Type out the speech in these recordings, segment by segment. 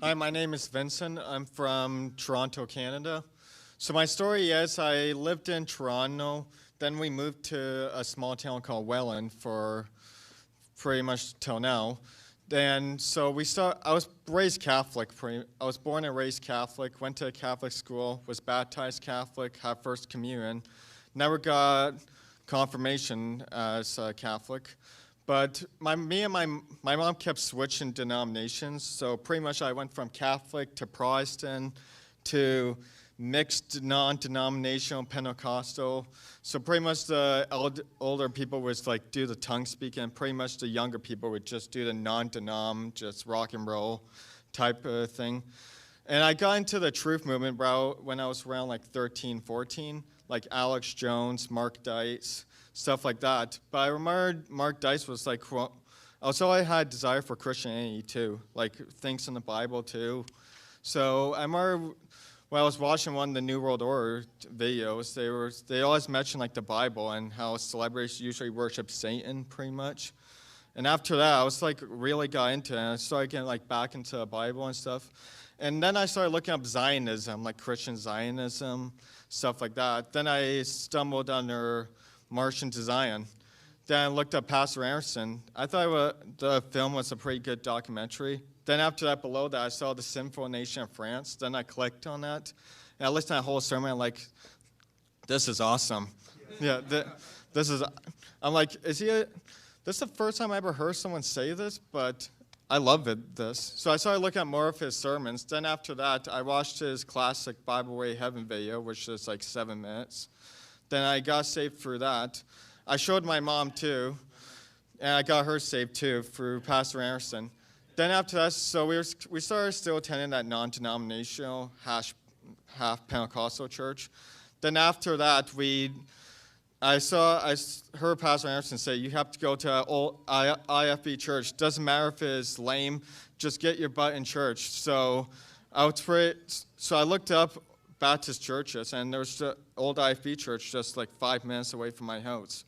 Hi, my name is Vincent. I'm from Toronto, Canada. So my story is I lived in Toronto, then we moved to a small town called Welland for pretty much till now. Then so I was raised Catholic. I was born and raised Catholic, went to a Catholic school, was baptized Catholic, had First Communion, never got confirmation as a Catholic. But me and my mom kept switching denominations, so pretty much I went from Catholic to Protestant to mixed non-denominational Pentecostal. So pretty much the older people would like do the tongue speaking, and pretty much the younger people would just do the non-denom, just rock and roll type of thing. And I got into the truth movement when I was around like 13, 14, like Alex Jones, Mark Dice, stuff like that. But I remember Mark Dice was like, well, also I had desire for Christianity too, like things in the Bible too. So I remember when I was watching one of the New World Order videos, they always mentioned like the Bible and how celebrities usually worship Satan pretty much. And after that, I was like really got into it, and I started getting like back into the Bible and stuff. And then I started looking up Zionism, like Christian Zionism, stuff like that. Then I stumbled under Martian to Zion. Then I looked up Pastor Anderson. I thought the film was a pretty good documentary. Then after that, below that, I saw The Sinful Nation of France. Then I clicked on that. And I listened to that whole sermon. I'm like, this is awesome. Yeah, I'm like, this is the first time I ever heard someone say this, but I love this. So I started looking at more of his sermons. Then after that, I watched his classic Bible Way Heaven video, which is like 7 minutes. Then I got saved through that. I showed my mom too, and I got her saved too through Pastor Anderson. Then after that, so we started still attending that non-denominational half Pentecostal church. Then after that, I heard Pastor Anderson say, you have to go to old IFB church. Doesn't matter if it's lame, just get your butt in church. So I looked up Baptist churches, and there's the old IFB church just like 5 minutes away from my house.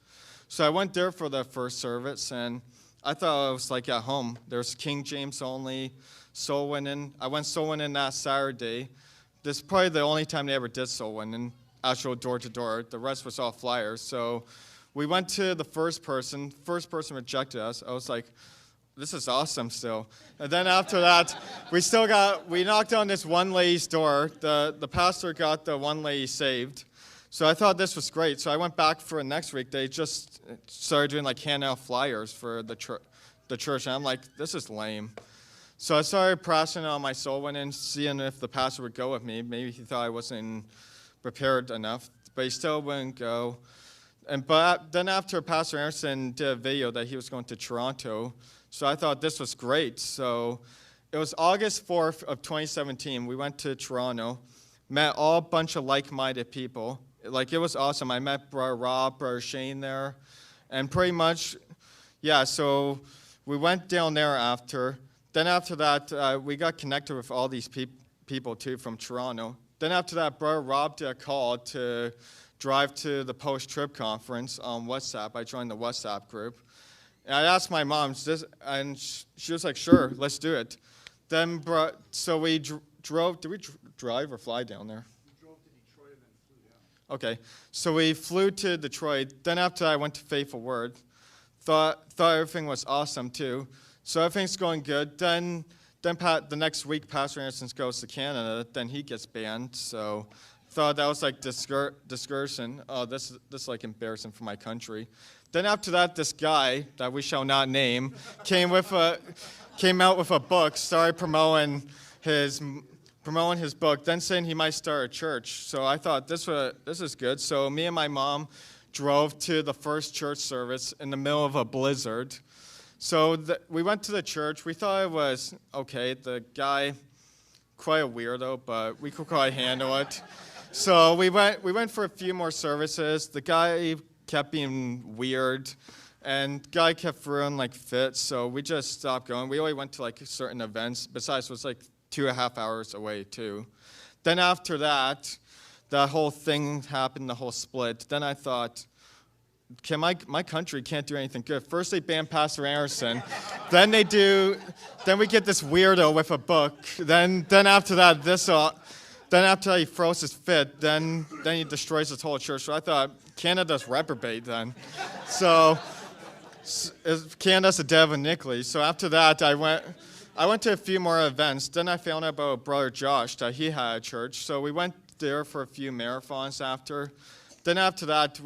So I went there for the first service, and I thought I was like at home. There's King James only, soul winning. I went soul winning that Saturday. This is probably the only time they ever did soul winning, actual door to door. The rest was all flyers. So we went to the first person. First person rejected us. I was like, this is awesome still. And then after that, we knocked on this one lady's door. The pastor got the one lady saved. So I thought this was great. So I went back for next week. They just started doing like hand out flyers for the church. And I'm like, this is lame. So I started pressing on my soul winning, seeing if the pastor would go with me. Maybe he thought I wasn't prepared enough, but he still wouldn't go. But then after Pastor Anderson did a video that he was going to Toronto, so I thought this was great. So it was August 4th of 2017. We went to Toronto, met a bunch of like-minded people. Like, it was awesome. I met Brother Rob, Brother Shane there. And pretty much, yeah, so we went down there after. Then after that, we got connected with all these people, too, from Toronto. Then after that, Brother Rob did a call to drive to the post-trib conference on WhatsApp. I joined the WhatsApp group. And I asked my mom, and she was like, sure, let's do it. Then, so we drove. Did we drive or fly down there? We drove to Detroit and then flew down. Okay, so we flew to Detroit. Then after that, I went to Faithful Word. Thought everything was awesome, too. So everything's going good. Then the next week, Pastor Anderson goes to Canada. Then he gets banned. So thought that was like discouraging. Oh, this is like embarrassing for my country. Then after that, this guy that we shall not name came out with a book, started promoting his book, then saying he might start a church. So I thought this is good. So me and my mom drove to the first church service in the middle of a blizzard. So we went to the church. We thought it was okay. The guy, quite a weirdo, but we could quite handle it. So we went for a few more services. The guy kept being weird, and guy kept throwing like fits. So we just stopped going. We only went to like certain events. Besides, it was like 2.5 hours away too. Then after that, the whole thing happened, the whole split. Then I thought, my country can't do anything good. First they ban Pastor Anderson, then we get this weirdo with a book. Then after that, then after he throws his fit, then he destroys his whole church. So I thought Canada's reprobate then. So Canada's a dev of iniquity. So after that, I went to a few more events. Then I found out about Brother Josh, that he had a church. So we went there for a few marathons after. Then after that,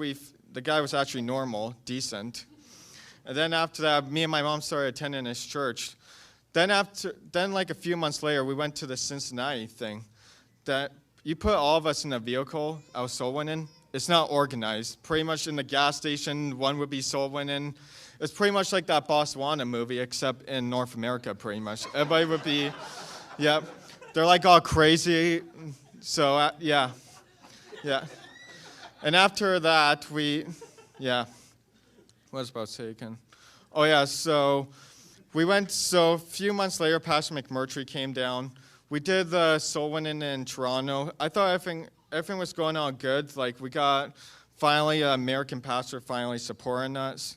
the guy was actually normal, decent. And then after that, me and my mom started attending his church. Then like a few months later, we went to the Cincinnati thing. That you put all of us in a vehicle, I was soul winning. It's not organized. Pretty much in the gas station, one would be soul winning. It's pretty much like that Botswana movie, except in North America, pretty much. Everybody would be, yeah. They're like all crazy. So, yeah. And after that, what was I about to say again? Oh, yeah, so a few months later, Pastor McMurtry came down. We did the soul winning in Toronto. I thought everything was going on good. Like, we got finally an American pastor finally supporting us.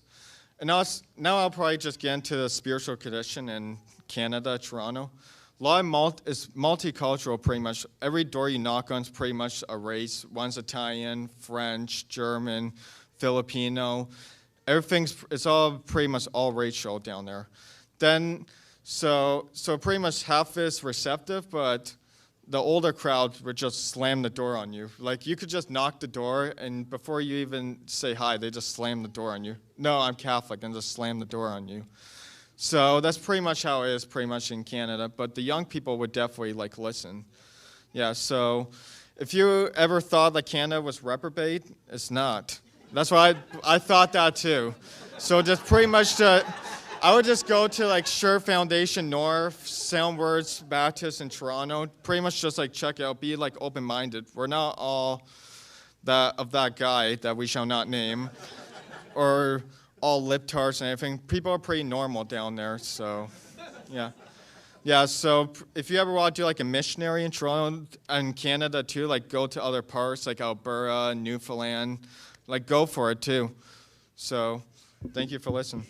And now I'll probably just get into the spiritual condition in Canada, Toronto. A lot is multicultural, pretty much. Every door you knock on is pretty much a race. One's Italian, French, German, Filipino. It's all pretty much all racial down there. Then, so pretty much half is receptive, but the older crowd would just slam the door on you. Like, you could just knock the door, and before you even say hi, they just slam the door on you. No, I'm Catholic, and just slam the door on you. So that's pretty much how it is pretty much in Canada, but the young people would definitely, like, listen. Yeah, so if you ever thought that Canada was reprobate, it's not. That's why I thought that too. So just pretty much I would just go to, like, Sure Foundation North, Sound Words Baptist in Toronto, pretty much just, like, check it out, be, like, open-minded. We're not all that guy that we shall not name, or all lip-tarts and everything. People are pretty normal down there, so, yeah. Yeah, so if you ever want to do, like, a missionary in Toronto and Canada, too, like, go to other parts, like Alberta, Newfoundland, like, go for it, too. So, thank you for listening.